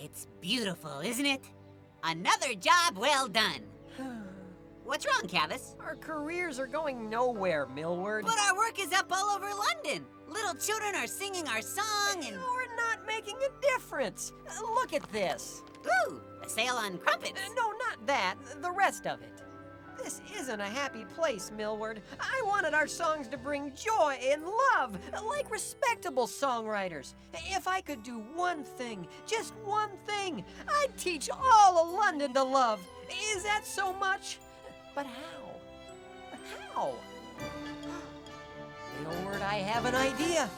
It's beautiful, isn't it? Another job well done. What's wrong, Cavis? Our careers are going nowhere, Millward. But our work is up all over London. Little children are singing our song and... We're not making a difference. Look at this. Ooh, a sale on crumpets. No, not that. The rest of it. This isn't a happy place, Millward. I wanted our songs to bring joy and love, like respectable songwriters. If I could do one thing, just one thing, I'd teach all of London to love. Is that so much? But how? How? Millward, I have an idea.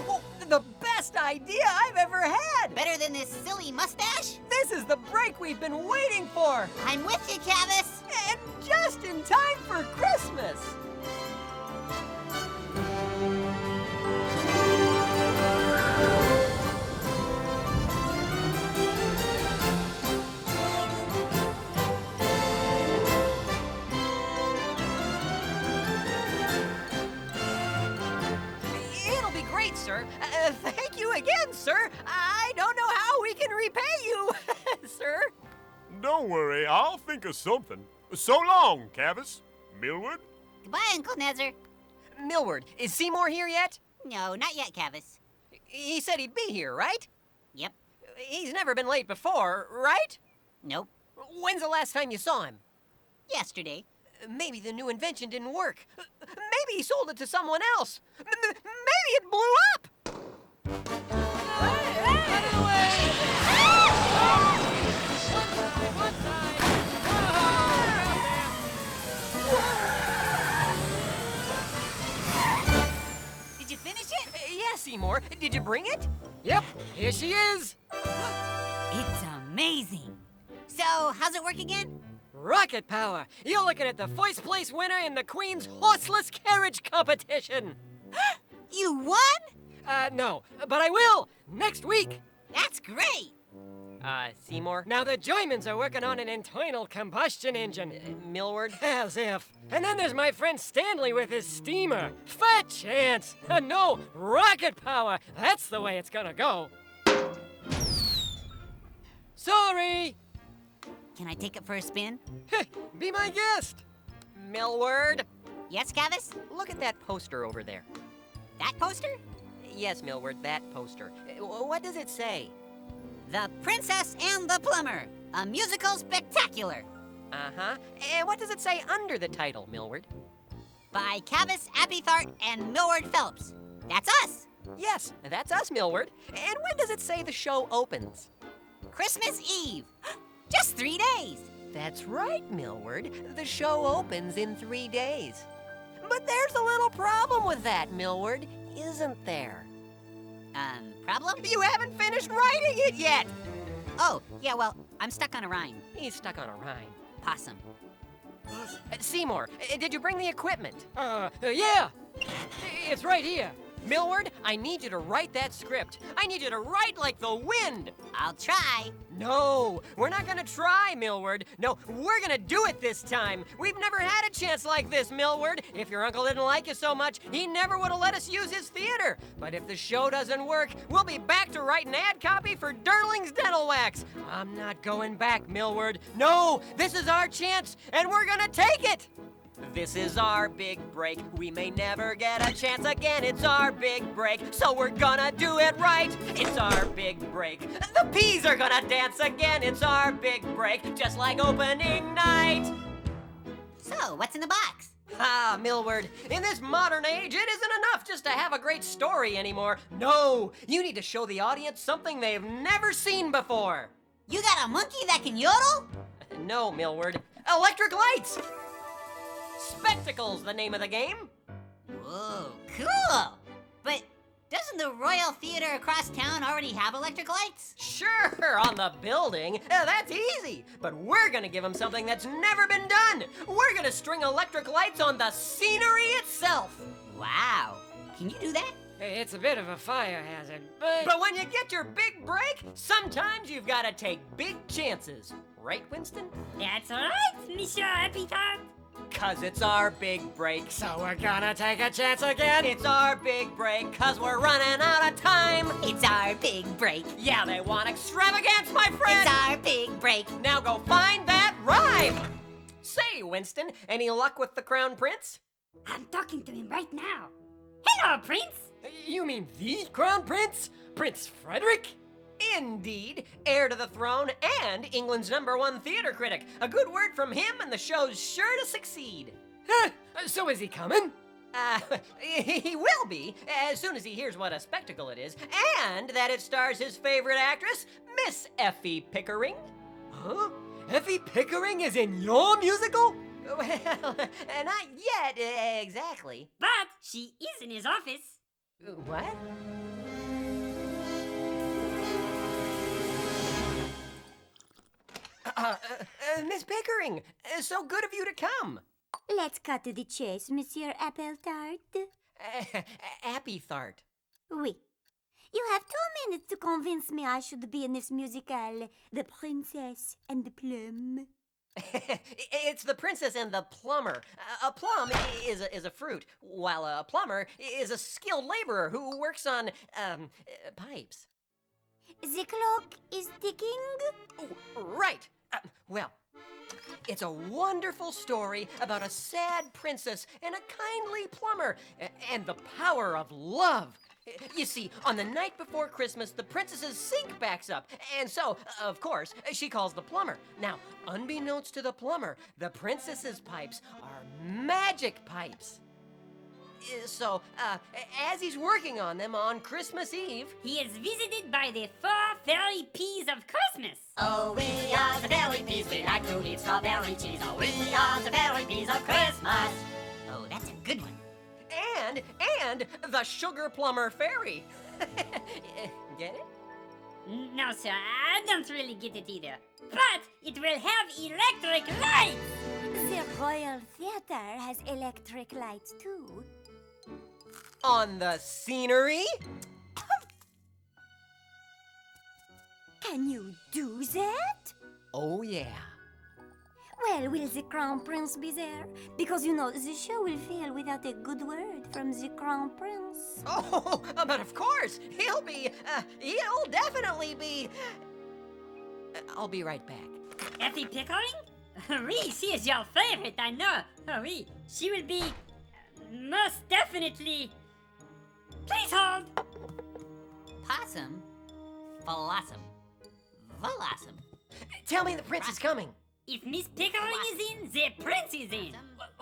Oh, the best idea I've ever had! Better than this silly mustache? This is the break we've been waiting for! I'm with you, Cavis! And just in time for Christmas! It'll be great, sir. Thank you again, sir. I don't know how we can repay you, sir. Don't worry, I'll think of something. So long, Cavis. Millward? Goodbye, Uncle Nezzer. Millward, is Seymour here yet? No, not yet, Cavis. He said he'd be here, right? Yep. He's never been late before, right? Nope. When's the last time you saw him? Yesterday. Maybe the new invention didn't work. Maybe he sold it to someone else. Maybe it blew up. Did you finish it? Yeah, Seymour. Did you bring it? Yep, here she is. It's amazing. So, how's it work again? Rocket power. You're looking at the first place winner in the Queen's horseless carriage competition. You won? No, but I will next week. That's great. Seymour? Now the Germans are working on an internal combustion engine. Millward? As if. And then there's my friend Stanley with his steamer. Fat chance. No, rocket power. That's the way it's gonna go. Sorry. Can I take it for a spin? Be my guest. Millward? Yes, Cavis? Look at that poster over there. That poster? Yes, Millward, that poster. What does it say? The Princess and the Plumber, a musical spectacular. Uh-huh. And what does it say under the title, Millward? By Cavis, Appythart, and Millward Phelps. That's us. Yes, that's us, Millward. And when does it say the show opens? Christmas Eve. Just 3 days. That's right, Millward. The show opens in 3 days. But there's a little problem with that, Millward, isn't there? Problem? You haven't finished writing it yet! Oh, yeah, well, I'm stuck on a rhyme. He's stuck on a rhyme. Possum. Seymour, did you bring the equipment? Yeah. It's right here. Millward, I need you to write that script. I need you to write like the wind. I'll try. No, we're not gonna try, Millward. No, we're gonna do it this time. We've never had a chance like this, Millward. If your uncle didn't like you so much, he never would have let us use his theater. But if the show doesn't work, we'll be back to write an ad copy for Durling's Dental Wax. I'm not going back, Millward. No, this is our chance, and we're gonna take it. This is our big break. We may never get a chance again. It's our big break, so we're gonna do it right. It's our big break. The peas are gonna dance again. It's our big break, just like opening night. So, what's in the box? Ah, Millward, in this modern age, it isn't enough just to have a great story anymore. No, you need to show the audience something they've never seen before. You got a monkey that can yodel? No, Millward. Electric lights! Spectacles, the name of the game. Whoa, cool! But doesn't the Royal Theater across town already have electric lights? Sure, on the building. That's easy. But we're gonna give them something that's never been done. We're gonna string electric lights on the scenery itself. Wow. Can you do that? It's a bit of a fire hazard, but... But when you get your big break, sometimes you've gotta take big chances. Right, Winston? That's right, Monsieur Appythart. 'Cause it's our big break. So we're gonna take a chance again. It's our big break, 'cause we're running out of time. It's our big break. Yeah, they want extravagance, my friend! It's our big break. Now go find that rhyme! Say, Winston, any luck with the Crown Prince? I'm talking to him right now. Hello, Prince. You mean the Crown Prince? Prince Frederick? Indeed, heir to the throne and England's #1 theater critic. A good word from him and the show's sure to succeed. Huh, so is he coming? He will be, as soon as he hears what a spectacle it is, and that it stars his favorite actress, Miss Effie Pickering. Huh? Effie Pickering is in your musical? Well, not yet, exactly. But she is in his office. What? Miss Pickering, so good of you to come. Let's cut to the chase, Monsieur Appythart. Appythart. Oui. You have 2 minutes to convince me I should be in this musical, The Princess and the Plum. It's The Princess and the Plumber. A plum is a fruit, while a plumber is a skilled laborer who works on, pipes. The clock is ticking? Oh, right. Well, it's a wonderful story about a sad princess and a kindly plumber and the power of love. You see, on the night before Christmas, the princess's sink backs up, and so, of course, she calls the plumber. Now, unbeknownst to the plumber, the princess's pipes are magic pipes. So, as he's working on them on Christmas Eve, He is visited by the 4 fairy peas of Christmas. Oh, we are the fairy peas. We like to eat strawberry cheese. Oh, we are the fairy peas of Christmas. Oh, that's a good one. and the sugar plumber fairy. Get it? No, sir, I don't really get it either. But it will have electric lights. The Royal Theatre has electric lights too. On the scenery? Can you do that? Oh, yeah. Well, will the Crown Prince be there? Because, you know, the show will fail without a good word from the Crown Prince. Oh, but of course, he'll definitely be... I'll be right back. Effie Pickering? Oui, she is your favorite, I know. Oh, oui, she will be most definitely. Please hold. Possum? Blossom. Blossom. Tell me the prince is coming. If Miss Pickering is in, the prince is in.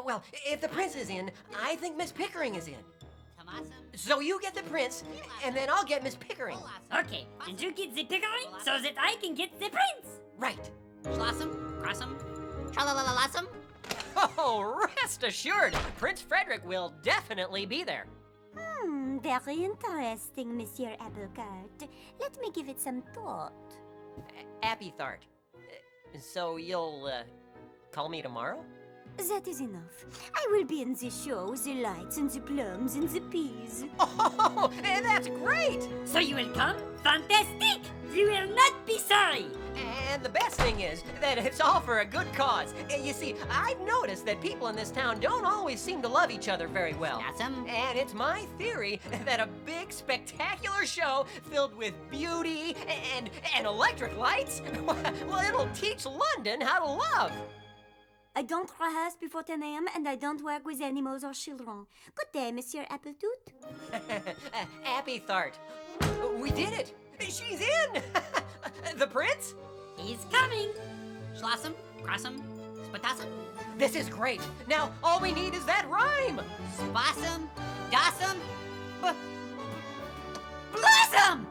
Well, if the prince is in, I think Miss Pickering is in. Tomassum. So you get the prince, and then I'll get Miss Pickering. Okay, and you get the Pickering so that I can get the prince. Right. Blossom. Crossum. Tralalalasum. Oh, rest assured, Prince Frederick will definitely be there. Very interesting, Monsieur Appythart. Let me give it some thought. Appythart. So you'll, call me tomorrow? That is enough. I will be in the show with the lights and the plums and the peas. Oh, that's great! So you will come? Fantastic! You will not be sorry. And the best thing is that it's all for a good cause. You see, I've noticed that people in this town don't always seem to love each other very well. Blossom. And it's my theory that a big, spectacular show filled with beauty and electric lights, well, it'll teach London how to love. I don't rehearse before 10 a.m. and I don't work with animals or children. Good day, Monsieur Appythart. Appythart. We did it! She's in! The prince? He's coming. Blossom. Crossum. Spatassum. This is great. Now, all we need is that rhyme. Spossum. Dossum. Blossom!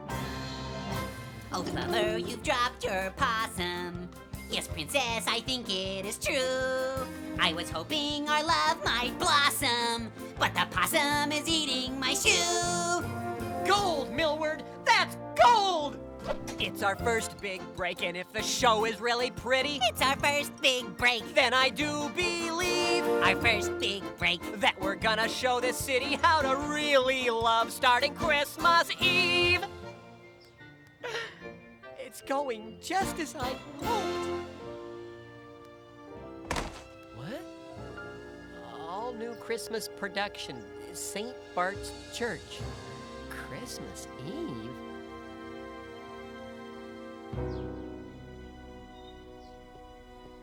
Oh, Plumber, you've dropped your possum. Yes, Princess, I think it is true. I was hoping our love might blossom, but the possum is eating my shoe. Gold, Millward! That's gold! It's our first big break, and if the show is really pretty, It's our first big break. then I do believe Our first big break. that we're gonna show this city how to really love starting Christmas Eve. It's going just as I hoped. What? All new Christmas production, St. Bart's Church. Christmas Eve?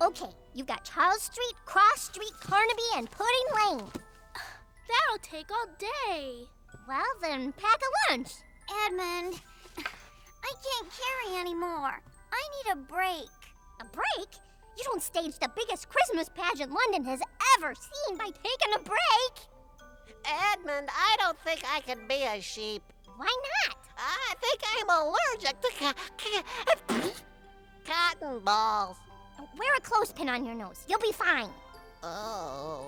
Okay, you've got Charles Street, Cross Street, Carnaby, and Pudding Lane. That'll take all day. Well, then pack a lunch. Edmund, I can't carry anymore. I need a break. A break? You don't stage the biggest Christmas pageant London has ever seen by taking a break. Edmund, I don't think I can be a sheep. Why not? I think I'm allergic to cotton balls. Wear a clothespin on your nose. You'll be fine. Oh.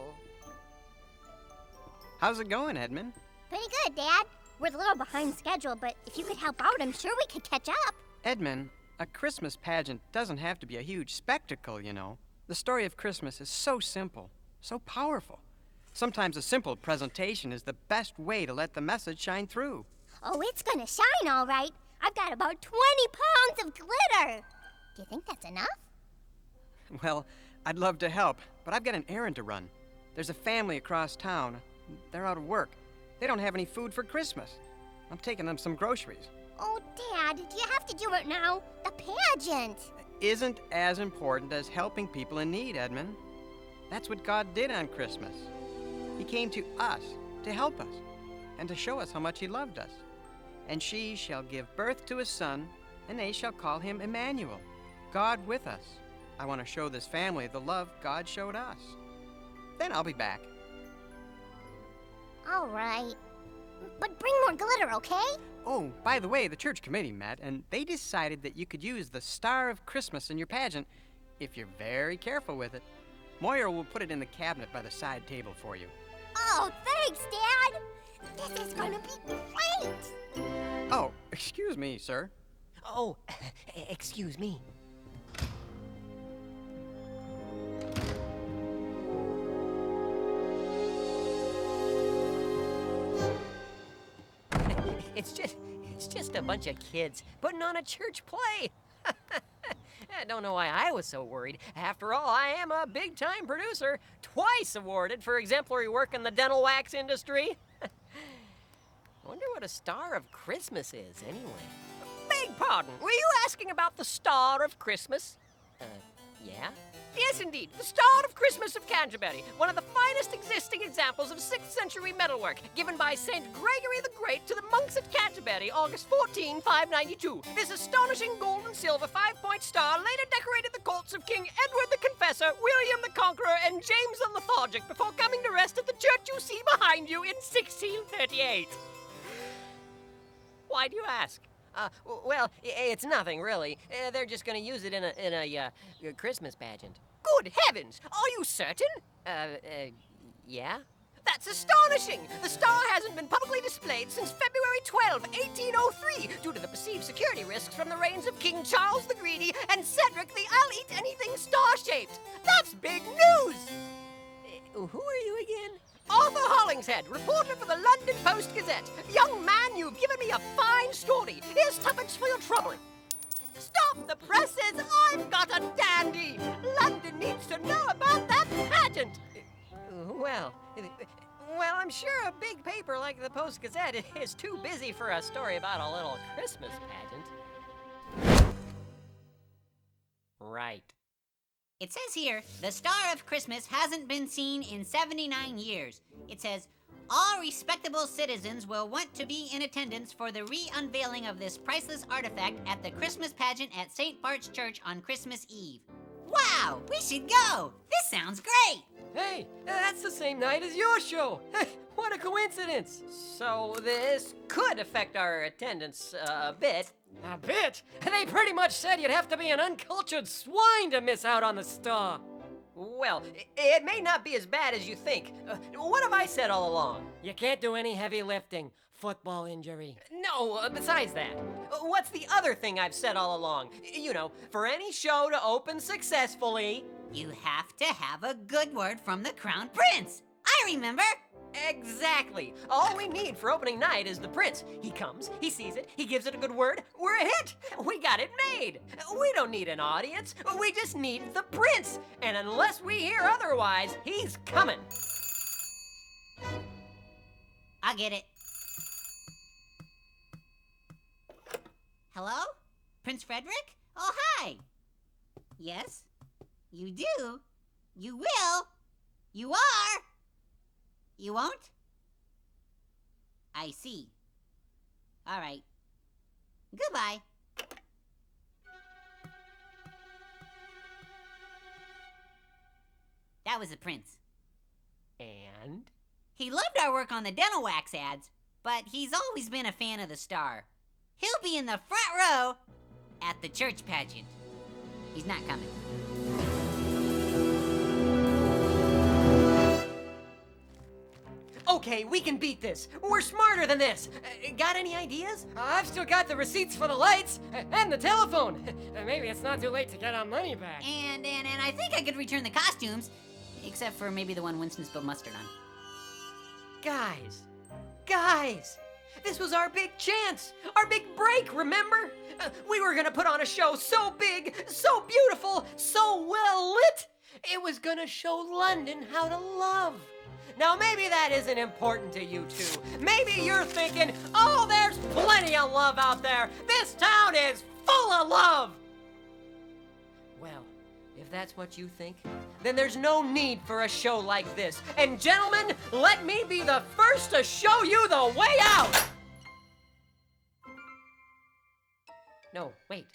How's it going, Edmund? Pretty good, Dad. We're a little behind schedule, but if you could help out, I'm sure we could catch up. Edmund, a Christmas pageant doesn't have to be a huge spectacle, you know. The story of Christmas is so simple, so powerful. Sometimes a simple presentation is the best way to let the message shine through. Oh, it's gonna shine all right. I've got about 20 pounds of glitter. Do you think that's enough? Well, I'd love to help, but I've got an errand to run. There's a family across town. They're out of work. They don't have any food for Christmas. I'm taking them some groceries. Oh, Dad, do you have to do it now? The pageant. Isn't as important as helping people in need, Edmund. That's what God did on Christmas. He came to us to help us and to show us how much he loved us. And she shall give birth to a son, and they shall call him Emmanuel, God with us. I want to show this family the love God showed us. Then I'll be back. All right. But bring more glitter, okay? Oh, by the way, the church committee met, and they decided that you could use the Star of Christmas in your pageant if you're very careful with it. Moira will put it in the cabinet by the side table for you. Oh, thanks, Dad. This is gonna be great. Oh, excuse me, sir. Oh, excuse me. It's just a bunch of kids putting on a church play. I don't know why I was so worried. After all, I am a big-time producer, twice awarded for exemplary work in the dental wax industry. I wonder what a Star of Christmas is, anyway. Beg pardon, were you asking about the Star of Christmas? Yeah? Yes, indeed, the Star of Christmas of Canterbury, one of the finest existing examples of 6th century metalwork, given by St. Gregory the Great to the monks at Canterbury, August 14, 592. This astonishing gold and silver 5-point star later decorated the courts of King Edward the Confessor, William the Conqueror, and James the Lethargic before coming to rest at the church you see behind you in 1638. Why do you ask? Well, it's nothing, really. They're just gonna use it in a Christmas pageant. Good heavens! Are you certain? Yeah? That's astonishing! The star hasn't been publicly displayed since February 12, 1803, due to the perceived security risks from the reigns of King Charles the Greedy and Cedric the I'll-eat-anything star-shaped. That's big news! Who are you again? Arthur Hollingshead, reporter for the London Post-Gazette. Young man, you've given me a fine story. Here's tuppence for your trouble. Stop the presses! I've got a dandy! London needs to know about that pageant! Well, I'm sure a big paper like the Post-Gazette is too busy for a story about a little Christmas pageant. Right. It says here, the Star of Christmas hasn't been seen in 79 years. It says, all respectable citizens will want to be in attendance for the re-unveiling of this priceless artifact at the Christmas pageant at St. Bart's Church on Christmas Eve. Wow, we should go! This sounds great! Hey, that's the same night as your show. What a coincidence. So this could affect our attendance a bit. A bit? They pretty much said you'd have to be an uncultured swine to miss out on the star. Well, it may not be as bad as you think. What have I said all along? You can't do any heavy lifting. Football injury. No, besides that. What's the other thing I've said all along? You know, for any show to open successfully... You have to have a good word from the Crown Prince. I remember. Exactly. All we need for opening night is the prince. He comes, he sees it, he gives it a good word. We're a hit. We got it made. We don't need an audience. We just need the prince. And unless we hear otherwise, he's coming. I'll get it. Hello? Prince Frederick? Oh, hi. Yes? You do? You will? You are? You won't? I see. All right. Goodbye. That was the prince. And? He loved our work on the dental wax ads, but he's always been a fan of the star. He'll be in the front row at the church pageant. He's not coming. Okay, we can beat this. We're smarter than this. Got any ideas? I've still got the receipts for the lights and the telephone. Maybe it's not too late to get our money back. And I think I could return the costumes, except for maybe the one Winston spilled mustard on. Guys, this was our big chance, our big break, remember? We were gonna put on a show so big, so beautiful, so well lit, it was gonna show London how to love. Now, maybe that isn't important to you two. Maybe you're thinking, oh, there's plenty of love out there. This town is full of love. Well, if that's what you think, then there's no need for a show like this. And gentlemen, let me be the first to show you the way out. No, wait.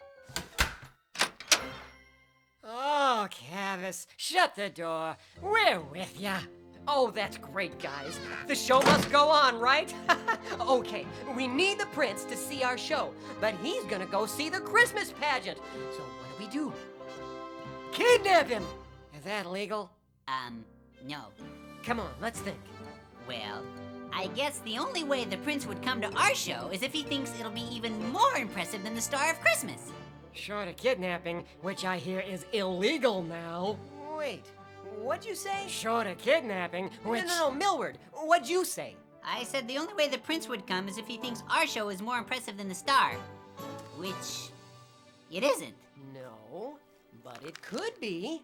Oh, Cavis, shut the door. We're with ya. Oh, that's great, guys. The show must go on, right? Okay, we need the prince to see our show, but he's gonna go see the Christmas pageant. So what do? Kidnap him. Is that legal? No. Come on, let's think. Well, I guess the only way the prince would come to our show is if he thinks it'll be even more impressive than the Star of Christmas. Short of kidnapping, which I hear is illegal now. Wait, what'd you say? Short of kidnapping, which... No, Millward, what'd you say? I said the only way the prince would come is if he thinks our show is more impressive than the Star. Which... it isn't. No, but it could be.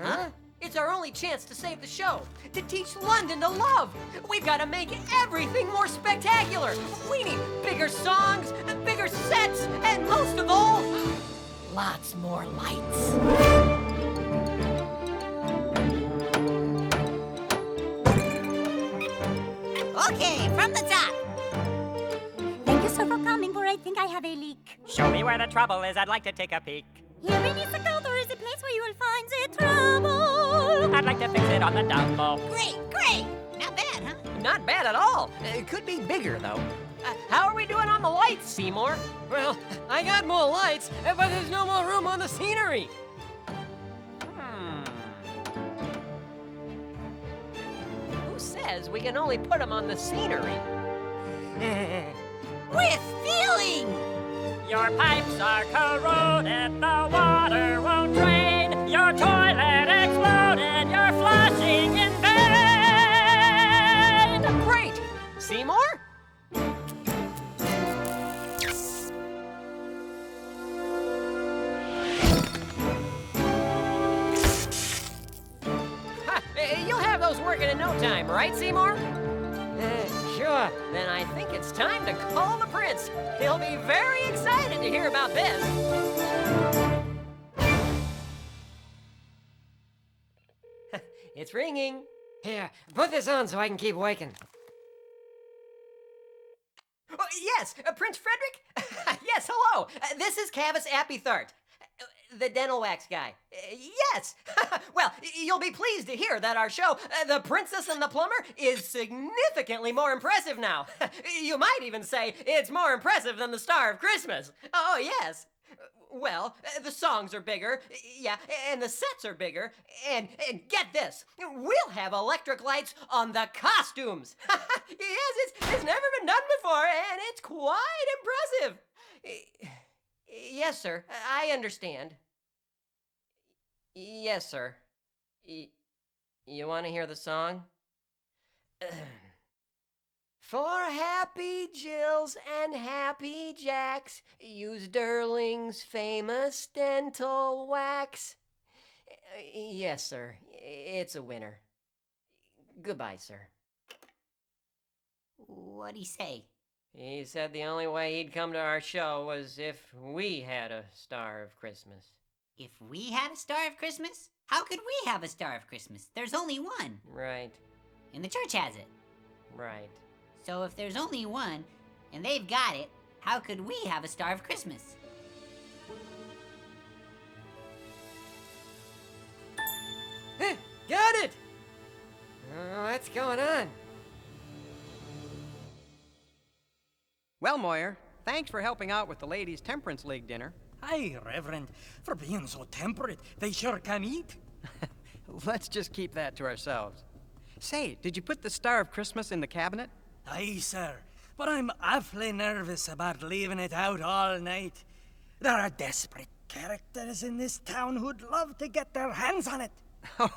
Huh? It's our only chance to save the show, to teach London to love. We've got to make everything more spectacular. We need bigger songs, bigger sets, and most of all, lots more lights. Okay, from the top. Thank you so for coming, for I think I have a leak. Show me where the trouble is. I'd like to take a peek. Here beneath the counter is a place where you will find the trouble. I'd like to fix it on the double. Great. Not bad, huh? Not bad at all. It could be bigger, though. How are we doing on the lights, Seymour? Well, I got more lights, but there's no more room on the scenery. Who says we can only put them on the scenery? With feeling! Your pipes are corroded, the water won't drain. Your toilet exploded, you're flushing in vain. Great! Seymour? You'll have those working in no time, right, Seymour? Sure. Then I think it's time to call the prince. He'll be very excited to hear about this. It's ringing. Here, put this on so I can keep waking. Oh, yes, Prince Frederick? Yes, hello. This is Cavis Appythart, the dental wax guy. Yes. Well, you'll be pleased to hear that our show, The Princess and the Plumber, is significantly more impressive now. You might even say it's more impressive than the Star of Christmas. Oh, yes. Well, the songs are bigger, yeah, and the sets are bigger, and get this, we'll have electric lights on the costumes. Yes, it's never been done before, and it's quite impressive. Yes, sir, I understand. Yes, sir. You want to hear the song? For happy Jills and happy Jacks, use Derling's famous dental wax. Yes, sir. It's a winner. Goodbye, sir. What'd he say? He said the only way he'd come to our show was if we had a Star of Christmas. If we had a Star of Christmas, how could we have a Star of Christmas? There's only one. Right. And the church has it. Right. So if there's only one, and they've got it, how could we have a Star of Christmas? Got it! What's going on? Well, Moyer, thanks for helping out with the Ladies' Temperance League dinner. Aye, Reverend. For being so temperate, they sure can eat. Let's just keep that to ourselves. Say, did you put the Star of Christmas in the cabinet? Aye, sir. But I'm awfully nervous about leaving it out all night. There are desperate characters in this town who'd love to get their hands on it.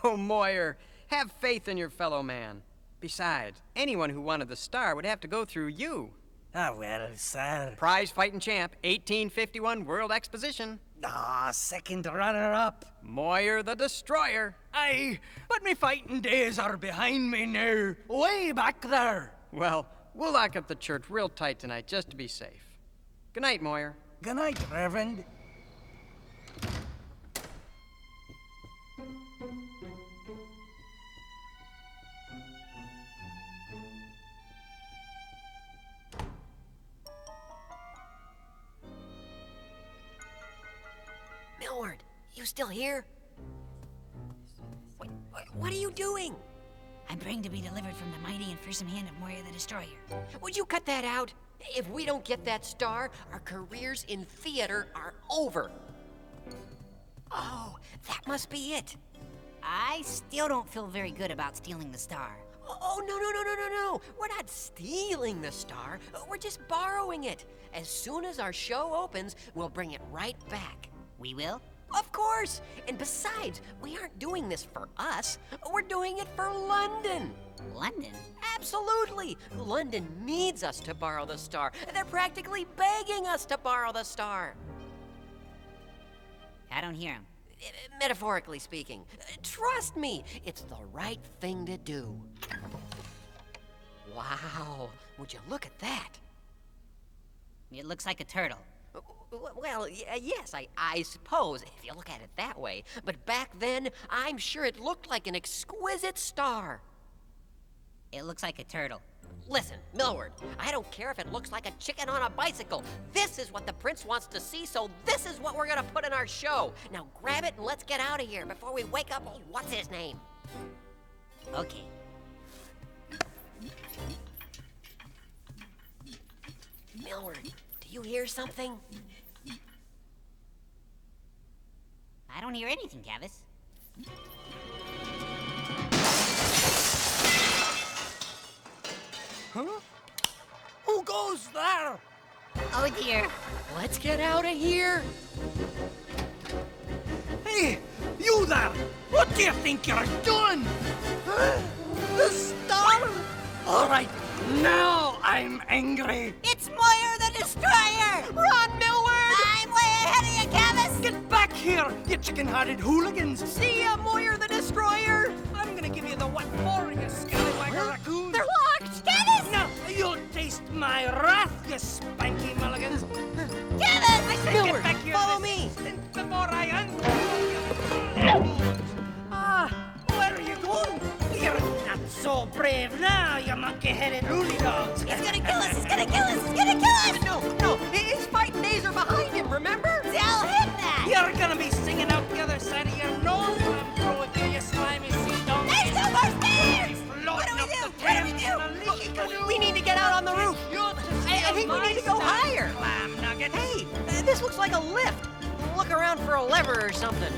Oh, Moyer, have faith in your fellow man. Besides, anyone who wanted the star would have to go through you. Ah, well, sir. Prize fighting champ, 1851 World Exposition. Ah, second runner-up. Moyer the Destroyer. Aye, but me fighting days are behind me now. Way back there. Well, we'll lock up the church real tight tonight just to be safe. Good night, Moyer. Good night, Reverend. Millward, you still here? What are you doing? I'm praying to be delivered from the mighty and fearsome hand of Moyer the Destroyer. Would you cut that out? If we don't get that star, our careers in theater are over. Oh, that must be it. I still don't feel very good about stealing the star. Oh, no. We're not stealing the star. We're just borrowing it. As soon as our show opens, we'll bring it right back. We will? Of course! And besides, we aren't doing this for us. We're doing it for London. London? Absolutely! London needs us to borrow the star. They're practically begging us to borrow the star. I don't hear him. Metaphorically speaking. Trust me, it's the right thing to do. Wow, would you look at that? It looks like a turtle. Well, yes, I suppose, if you look at it that way. But back then, I'm sure it looked like an exquisite star. It looks like a turtle. Listen, Millward, I don't care if it looks like a chicken on a bicycle. This is what the prince wants to see, so this is what we're gonna put in our show. Now grab it and let's get out of here before we wake up old what's-his-name. Okay. Millward, do you hear something? I don't hear anything, Cavis. Huh? Who goes there? Oh dear. Let's get out of here. Hey, you there! What do you think you're doing? Huh? The star? All right, now I'm angry. It's Moyer the Destroyer! Run, Millward! I'm way ahead of you, Cavis! Get back here, you chicken-hearted hooligans! See ya, Moyer the Destroyer! I'm gonna give you the what for, you scallywagger raccoon! They're locked! Cavis! Now, you'll taste my wrath, you spanky mulligans! Cavis! I say Millward, get back here follow this me! instant before I where are you going? You're not so brave now, you monkey-headed woolly dogs! He's gonna kill us! He's gonna kill us! He's gonna kill us! No, his fighting days are behind him, remember? Tell him that! You're gonna be singing out the other side of your nose when I'm through with you, you slimy sea dog! There's no more stairs! What do we do? We need to get out on the roof. I think we need to go higher. Clam nugget. Hey, this looks like a lift. Look around for a lever or something.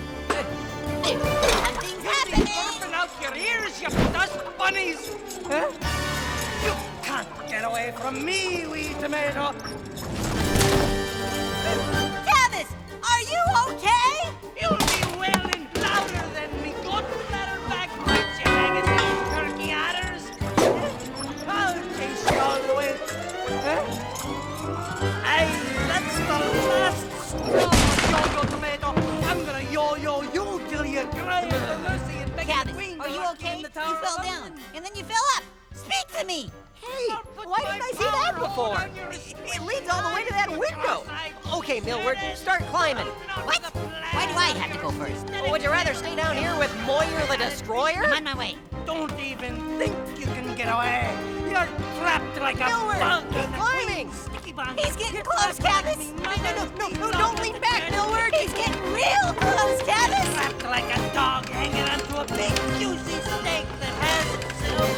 Something's happening! Open out your ears, you dust bunnies! Huh? You can't get away from me, wee tomato! Cavis! Are you okay? You'll be wailing louder than me good bladder-back rats, you magazine turkey adders! I'll chase you all the way. Huh? Aye, that's the last straw, yo-yo tomato! I'm gonna yo-yo you till you cry at the mercy and beg Cavis, queen are to you lock okay? in the You Tower fell of down, London. and then you fell up. Speak to me! Hey, why didn't I see that before? It leads all the way to that window. Okay, Millward, start climbing. What? Why do I have to go first? Would you rather stay down here with Moyer the Destroyer? I'm on my way. Don't even think you can get away. You're trapped like a Millward, bug keep in a climbing. sticky bun. He's getting close, Cavis. No, don't lean back, Millward. He's getting real close, Cavis. Trapped like a dog hanging onto a big juicy steak that has itself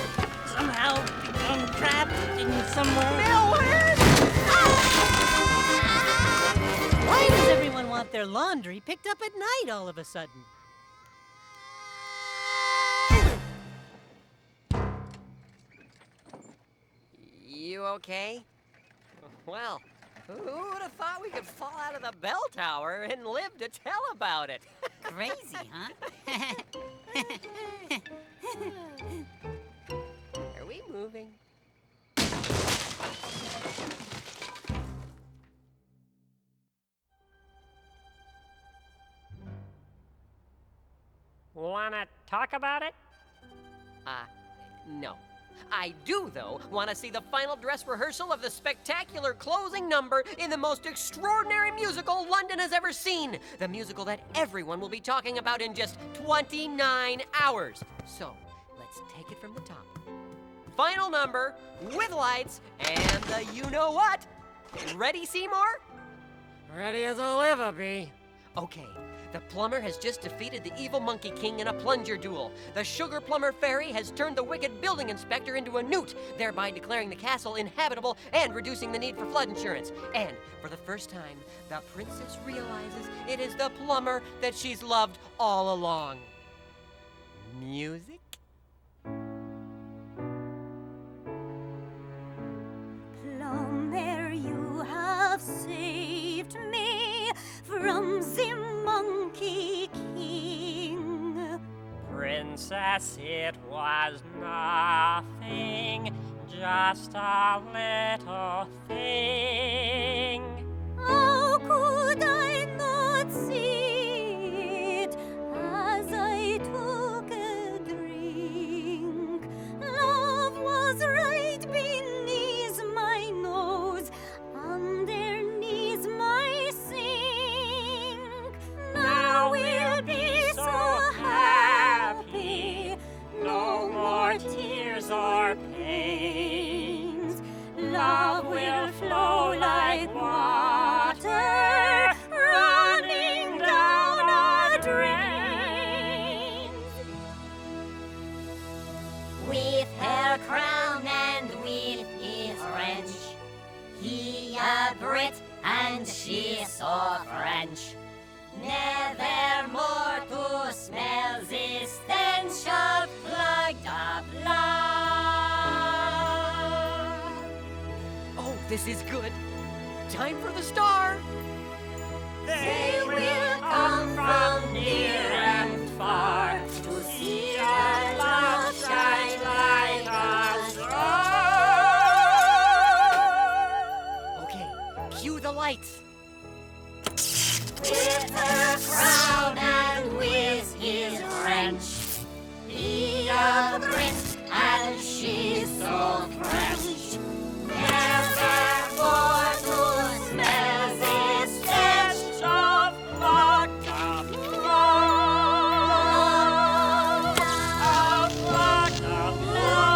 somehow become trapped in somewhere. Millward! Why does everyone want their laundry picked up at night all of a sudden? You okay? Well, who would have thought we could fall out of the bell tower and live to tell about it? Crazy, huh? Are we moving? Wanna talk about it? No. I do, though, want to see the final dress rehearsal of the spectacular closing number in the most extraordinary musical London has ever seen. The musical that everyone will be talking about in just 29 hours. So, let's take it from the top. Final number, with lights, and the you-know-what. Ready, Seymour? Ready as I'll ever be. Okay. The plumber has just defeated the evil monkey king in a plunger duel. The sugar plumber fairy has turned the wicked building inspector into a newt, thereby declaring the castle inhabitable and reducing the need for flood insurance. And for the first time, the princess realizes it is the plumber that she's loved all along. Music? Plumber, you have saved me from the Monkey King. Princess, it was nothing, just a little thing. How could I not see it as I took a drink? Love was right beneath my nose, underneath my sink. Now we'll be so happy, no more tears or pains. Love will flow like water, running down our drains. With her crown and with his wrench, he a Brit and she so French. Never more to smell the stench of plugged up love. Oh, this is good. Time for the star. They will come from near and far to see our love shine like a star. Okay, cue the lights. With her crown and with his wrench, he a Brit and she's so French. Never more to smell this stench of plucked up love. Of plucked up love.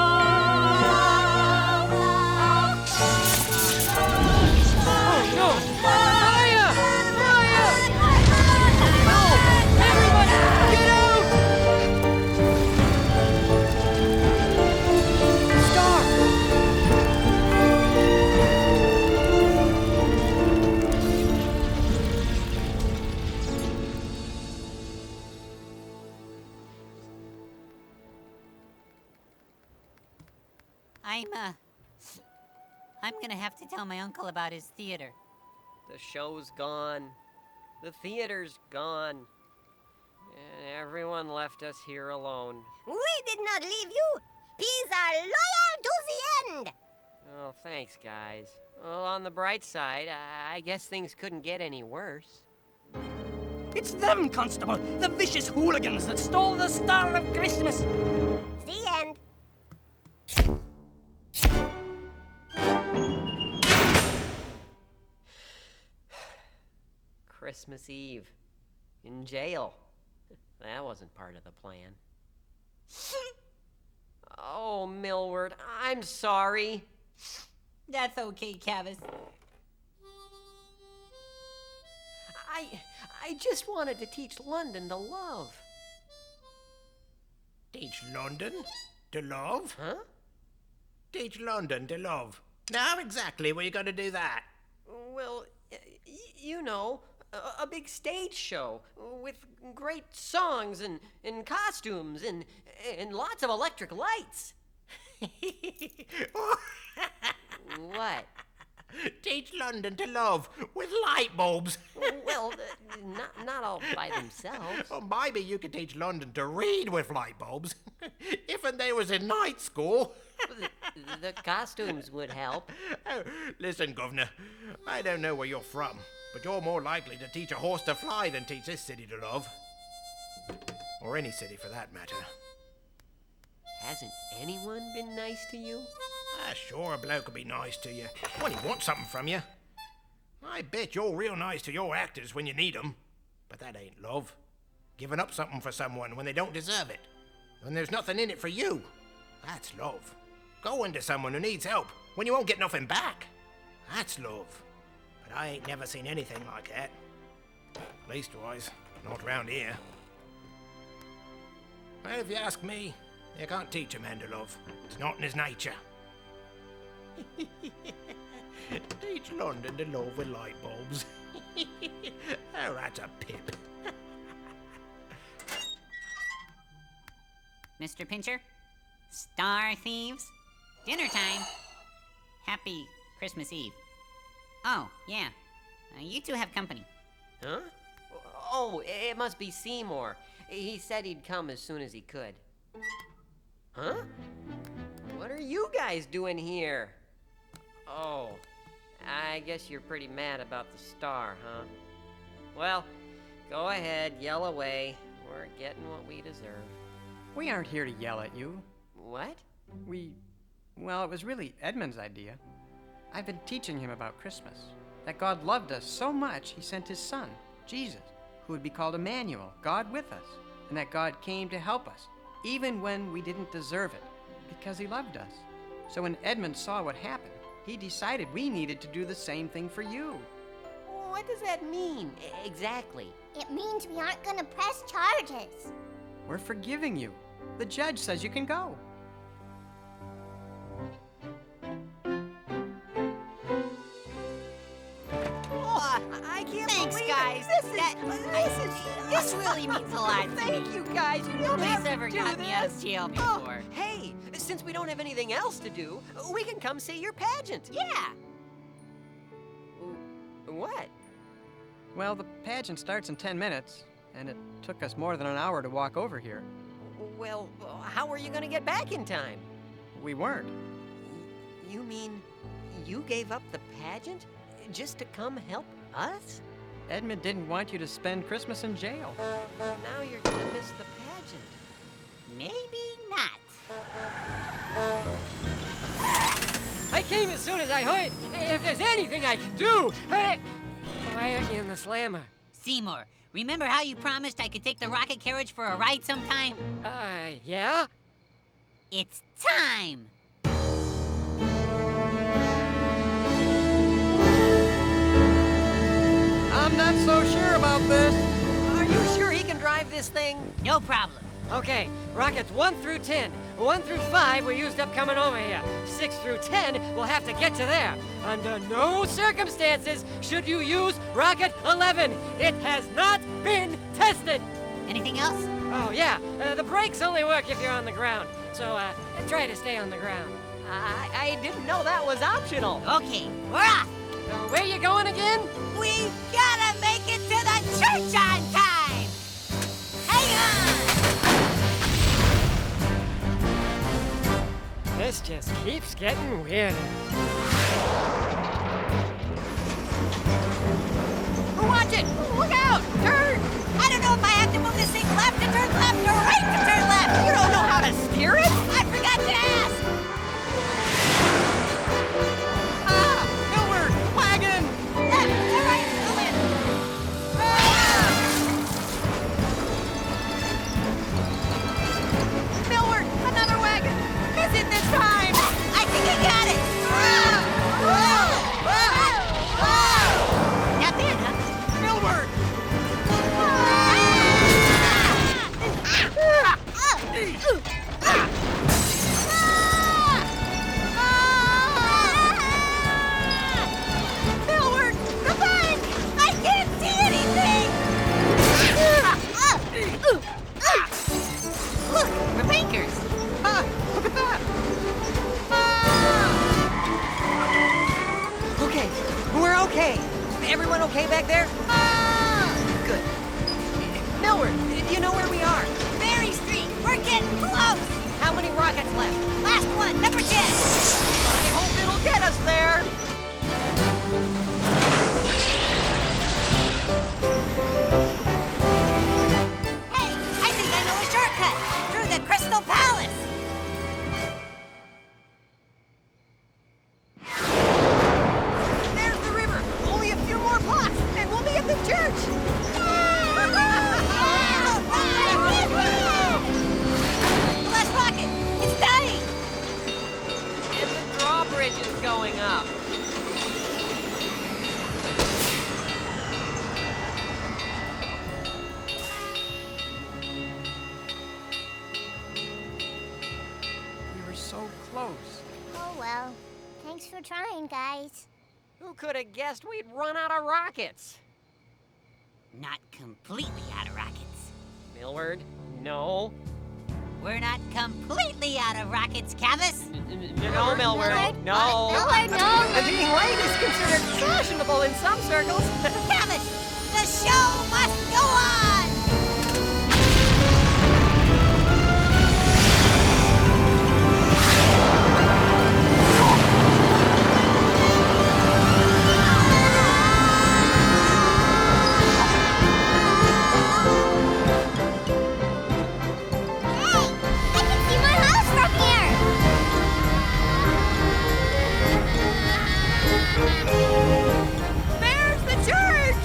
Oh no! Fire! Fire! No! Everybody, get out! Star! I'm gonna have to tell my uncle about his theater. The show's gone. The theater's gone. And everyone left us here alone. We did not leave you. Peas are loyal to the end. Oh, thanks, guys. Well, on the bright side, I guess things couldn't get any worse. It's them, Constable, the vicious hooligans that stole the Star of Christmas. The end. Christmas Eve. In jail. That wasn't part of the plan. Oh, Millward, I'm sorry. That's okay, Cavis. I just wanted to teach London to love. Teach London to love? Huh? Teach London to love. Now, how exactly were you going to do that? Well, you know, a big stage show with great songs and costumes and lots of electric lights. What? Teach London to love with light bulbs. Well, not all by themselves. Well, maybe you could teach London to read with light bulbs. If they was in night school. The costumes would help. Oh, listen, Governor, I don't know where you're from, but you're more likely to teach a horse to fly than teach this city to love. Or any city for that matter. Hasn't anyone been nice to you? Sure, a bloke could be nice to you when he wants something from you. I bet you're real nice to your actors when you need 'em. But that ain't love. Giving up something for someone when they don't deserve it. When there's nothing in it for you. That's love. Going to someone who needs help when you won't get nothing back. That's love. But I ain't never seen anything like that. Leastwise, not round here. Well, if you ask me, you can't teach a man to love. It's not in his nature. Teach London to love with light bulbs. Oh, that's a pip. Mr. Pincher? Star Thieves? Dinner time. Happy Christmas Eve. Oh, yeah. You two have company. Huh? Oh, it must be Seymour. He said he'd come as soon as he could. Huh? What are you guys doing here? Oh, I guess you're pretty mad about the star, huh? Well, go ahead, yell away. We're getting what we deserve. We aren't here to yell at you. What? Well, it was really Edmund's idea. I've been teaching him about Christmas. That God loved us so much, he sent his son, Jesus, who would be called Emmanuel, God with us. And that God came to help us, even when we didn't deserve it, because he loved us. So when Edmund saw what happened, he decided we needed to do the same thing for you. What does that mean, exactly? It means we aren't gonna press charges. We're forgiving you. The judge says you can go. Oh, I can't Thanks, believe guys. it. This really means a lot to me. Thank you, guys. You don't have Nobody's to ever do got me out of this. jail Oh, before. hey, since we don't have anything else to do, we can come see your pageant. Yeah. What? Well, the pageant starts in 10 minutes, and it took us more than an hour to walk over here. Well, how are you going to get back in time? We weren't. You mean you gave up the pageant just to come help us? Edmund didn't want you to spend Christmas in jail. Now you're going to miss the pageant. Maybe not. I came as soon as I heard. If there's anything I can do, why aren't you in the slammer? Seymour, remember how you promised I could take the rocket carriage for a ride sometime? Yeah? It's time! I'm not so sure about this. Are you sure he can drive this thing? No problem. Okay, rockets 1 through 10. 1 through 5 were used up coming over here. 6 through 10 will have to get to there. Under no circumstances should you use rocket 11. It has not been tested. Anything else? Oh, yeah. The brakes only work if you're on the ground. So, try to stay on the ground. I didn't know that was optional. Okay, we're off. Where you going again? We've gotta make it to the church on time! Hang on! This just keeps getting weirder. Watch it! Look out! Turn! I don't know if I have to move this thing left to turn left or right to turn left! You don't know how to steer it? I forgot to ask! Millward, wagon! Left to right to left! okay back there? Good. Millward, do you know where we are? Berry Street, we're getting close. How many rockets left? Last one, number 10. I hope it'll get us there. Hey, I think I know a shortcut through the Crystal Palace. There's the river. Only a few more blocks, and we'll be at the church. The last rocket, it's dying. And the drawbridge is going up. We were so close. Oh well. Thanks for trying, guys. Who could have guessed we'd run out of rockets? Not completely out of rockets. Millward, no. We're not completely out of rockets, Cavis. No, Millward, no. Millward, no. Being late is considered fashionable in some circles. Cavis, the show must go on. There's the church!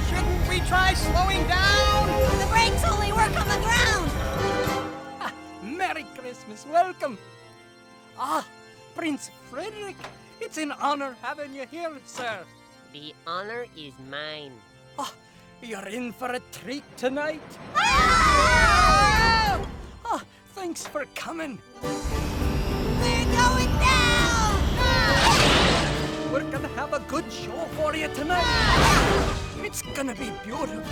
Shouldn't we try slowing down? The brakes only work on the ground. Merry Christmas, welcome. Ah, Prince Frederick, it's an honor having you here, sir. The honor is mine. Ah, you're in for a treat tonight. Thanks for coming. We're going down. We're gonna have a good show for you tonight. It's gonna be beautiful.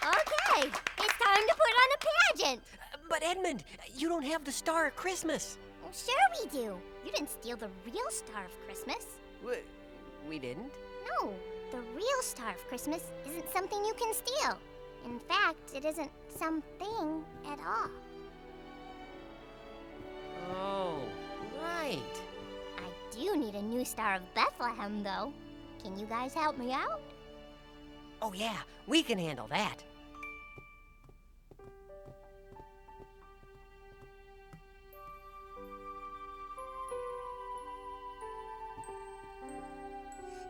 Okay, it's time to put on a pageant. But Edmund, you don't have the Star of Christmas. Well, sure we do. You didn't steal the real Star of Christmas. We didn't? No, the real Star of Christmas isn't something you can steal. In fact, it isn't something at all. Oh, right. I do need a new Star of Bethlehem, though. Can you guys help me out? Oh, yeah, we can handle that.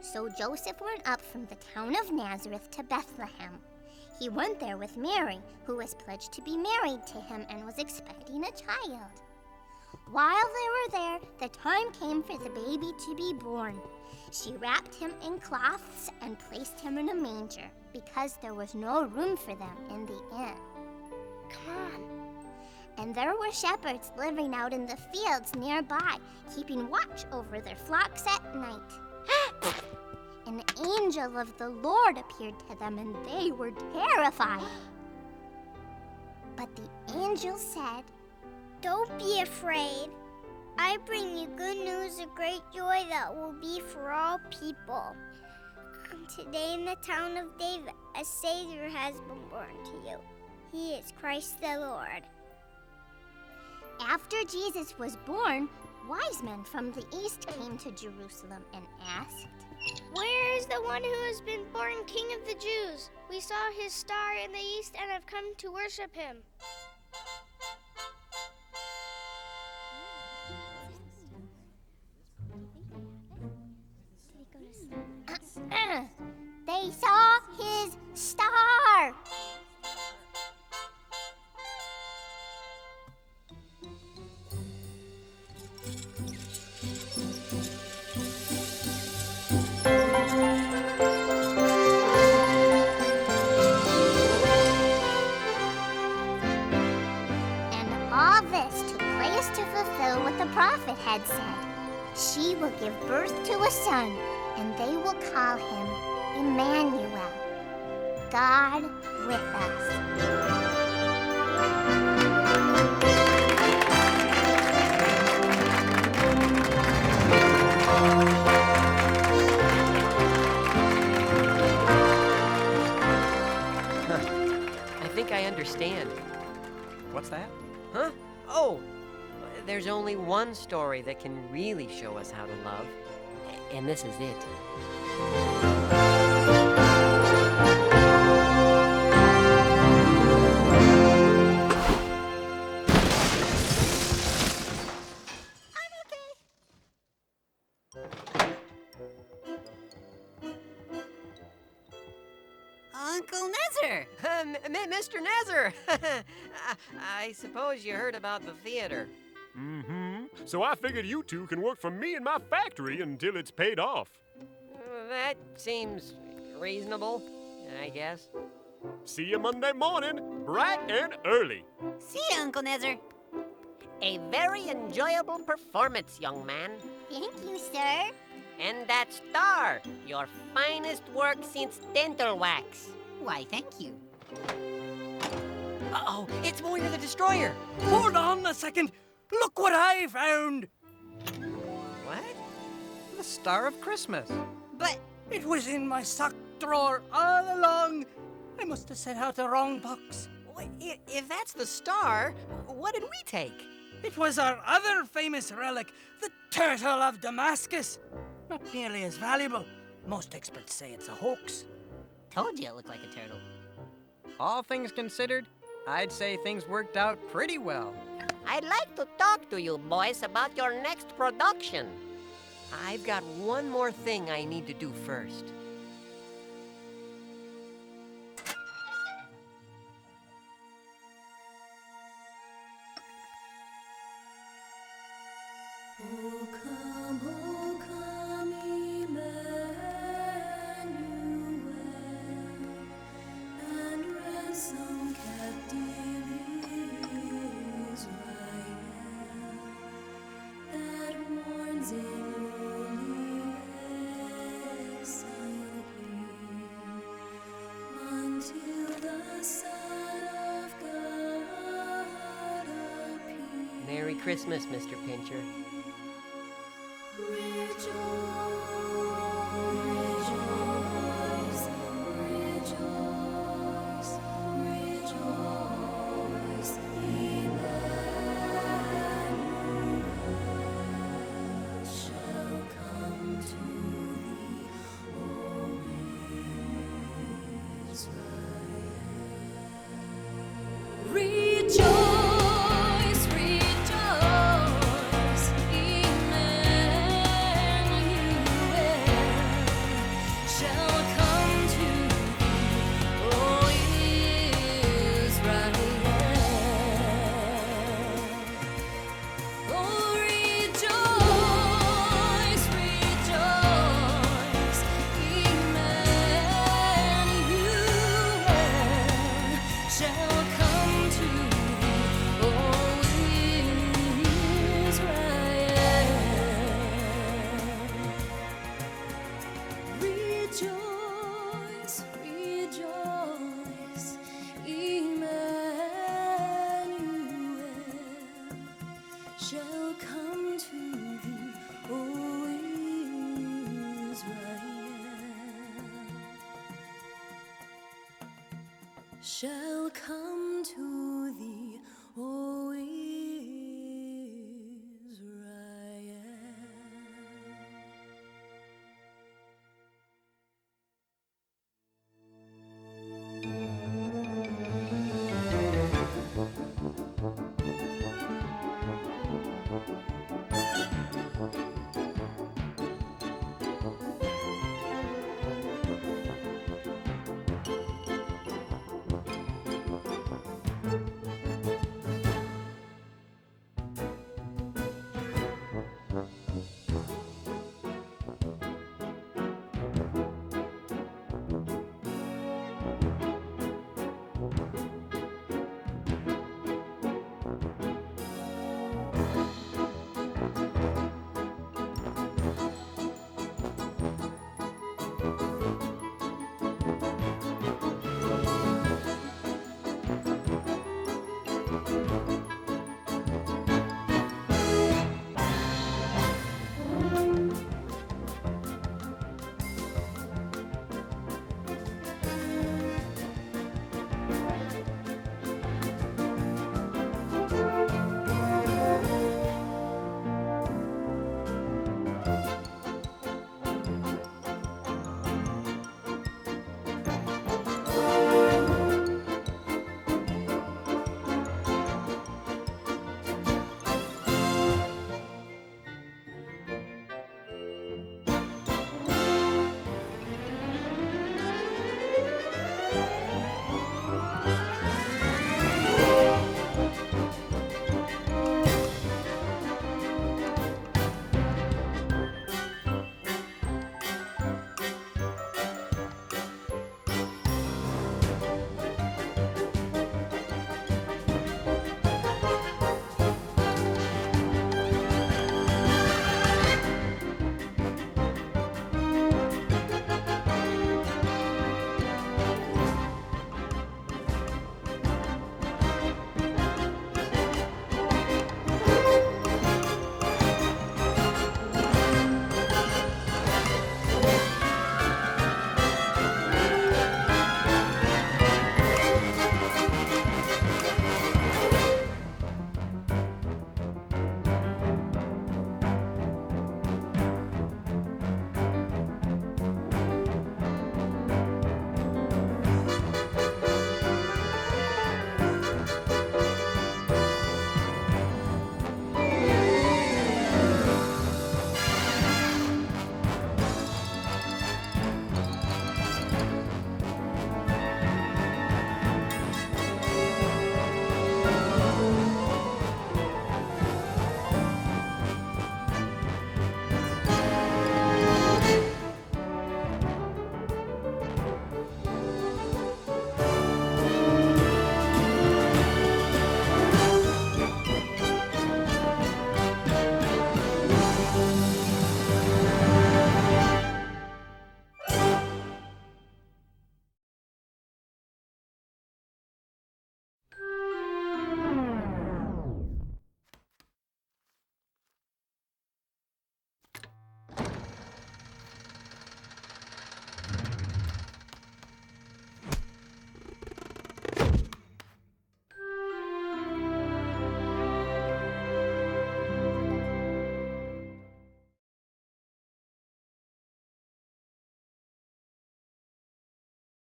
So Joseph went up from the town of Nazareth to Bethlehem. He went there with Mary, who was pledged to be married to him and was expecting a child. While they were there, the time came for the baby to be born. She wrapped him in cloths and placed him in a manger because there was no room for them in the inn. Come on. And there were shepherds living out in the fields nearby, keeping watch over their flocks at night. An angel of the Lord appeared to them, and they were terrified. But the angel said, Don't be afraid. I bring you good news of great joy that will be for all people. Today in the town of David, a Savior has been born to you. He is Christ the Lord. After Jesus was born, wise men from the east came to Jerusalem and asked, Where is the one who has been born King of the Jews? We saw his star in the east and have come to worship him. They saw his star. And all this took place to fulfill what the prophet had said. She she will give birth to a son, and they will call him Emmanuel, God with us. I think I understand. What's that? Huh? Oh, there's only one story that can really show us how to love, and this is it. Uncle Nezzer! Mr. Nezzer! I suppose you heard about the theater. Mm-hmm. So I figured you two can work for me in my factory until it's paid off. That seems reasonable, I guess. See you Monday morning, bright and early. See you, Uncle Nezzer. A very enjoyable performance, young man. Thank you, sir. And that star, your finest work since dental wax. Why, thank you. Uh-oh, it's Moira the Destroyer. Hold on a second. Look what I found. What? The Star of Christmas. But it was in my sock drawer all along. I must have set out the wrong box. Wait, if that's the star, what did we take? It was our other famous relic, the Turtle of Damascus. Not nearly as valuable. Most experts say it's a hoax. Told you it looked like a turtle. All things considered, I'd say things worked out pretty well. I'd like to talk to you boys about your next production. I've got one more thing I need to do first. Oh come, Emmanuel, and ransom captive Israel, that mourns in lonely exile here, until the Son of God appear. Merry Christmas, Mr. Pincher. Rejoice, rejoice, rejoice, rejoice, Emmanuel shall come to thee, O Israel. Rejoice, rejoice, Emmanuel shall come to thee, O Israel. Oh, rejoice, rejoice, Emmanuel shall come to thee, O Israel. Rejoice, rejoice, Emmanuel shall come to thee, O Israel. Shall come to